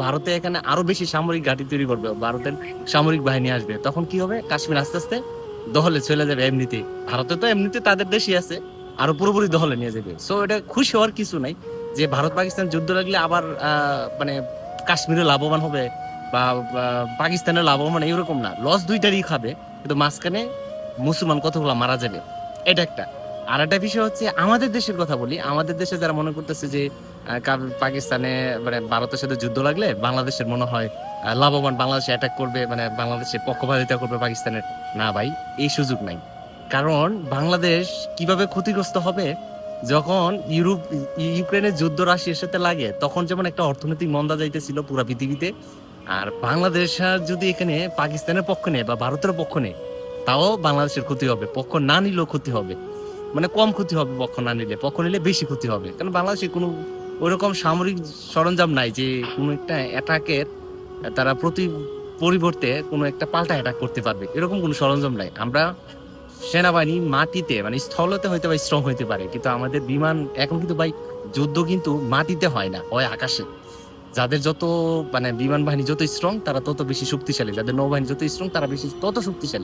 ভারতে এখানে আরো বেশি সামরিক ঘাঁটি তৈরি করবে, ভারতের সামরিক বাহিনী আসবে, তখন কি হবে? কাশ্মীর আস্তে আস্তে দখলে চলে যাবে এমনিতেই। ভারতে তো এমনিতে তাদের দেশই আছে, আরো পুরোপুরি দখলে নিয়ে যাবে। সো এটা খুশি হওয়ার কিছু নাই যে ভারত পাকিস্তান যুদ্ধ লাগলে আবার মানে কাশ্মীরে লাভবান হবে বা পাকিস্তানের লাভবান, এরকম না। লস দুইটারই খাবে, কিন্তু মাঝখানে মুসলমান কতগুলো মারা যাবে, এটা একটা। আর একটা বিষয় হচ্ছে আমাদের দেশের কথা বলি। আমাদের দেশে যারা মনে করতেছে যে পাকিস্তানে মানে ভারতের সাথে যুদ্ধ লাগলে বাংলাদেশের মনে হয় লাভবান, বাংলাদেশে অ্যাটাক করবে, মানে বাংলাদেশে পক্ষপাতিতা করবে পাকিস্তানের। না ভাই, এই সুযোগ নাই। কারণ বাংলাদেশ কিভাবে ক্ষতিগ্রস্ত হবে, যখন ইউক্রেনের যুদ্ধ রাশিয়ার সাথে লাগে, তখন যেমন একটা অর্থনৈতিক মন্দা যাইতেছিল পুরো পৃথিবীতে, আর বাংলাদেশ আর যদি এখানে পাকিস্তানের পক্ষ নেয় বা ভারতের পক্ষ নেয়, তাও বাংলাদেশের ক্ষতি হবে। পক্ষ না নিলেও ক্ষতি হবে, মানে কম ক্ষতি হবে পক্ষ না নিলে, পক্ষ নিলে বেশি ক্ষতি হবে। কারণ বাংলাদেশে কোনো ওইরকম সামরিক সরঞ্জাম নাই যে কোনো একটা অ্যাটাকের তারা পরিবর্তে কোনো একটা পাল্টা অ্যাটাক করতে পারবে, এরকম কোনো সরঞ্জাম নাই। আমরা সেনাবাহিনী মাটিতে মানে স্থলতে হয়তো বা স্ট্রং হইতে পারে, কিন্তু আমাদের বিমান এখন কিন্তু ভাই, যুদ্ধ কিন্তু মাটিতে হয় না, হয় আকাশে। যাদের যত মানে বিমান বাহিনী যত স্ট্রং, তারা তত বেশি শক্তিশালী, যাদের নৌবাহিনী যত স্ট্রং, তারা বেশি তত শক্তিশালী।